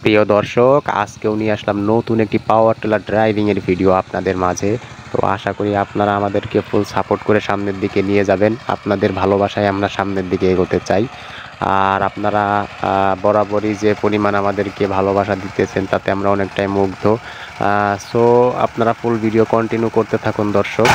প্রিয় দর্শক, আজকেও নিয়ে আসলাম নতুন একটি পাওয়ার টিলার ড্রাইভিং এর ভিডিও আপনাদের মাঝে। তো আশা করি আপনারা আমাদেরকে ফুল সাপোর্ট করে সামনের দিকে নিয়ে যাবেন। আপনাদের ভালোবাসায় আমরা সামনের দিকে এগোতে চাই। আর আপনারা বরাবরই যে পরিমাণ আমাদেরকে ভালোবাসা দিতেছেন তাতে আমরা অনেকটাই মুগ্ধ। সো আপনারা ফুল ভিডিও কন্টিনিউ করতে থাকুন দর্শক।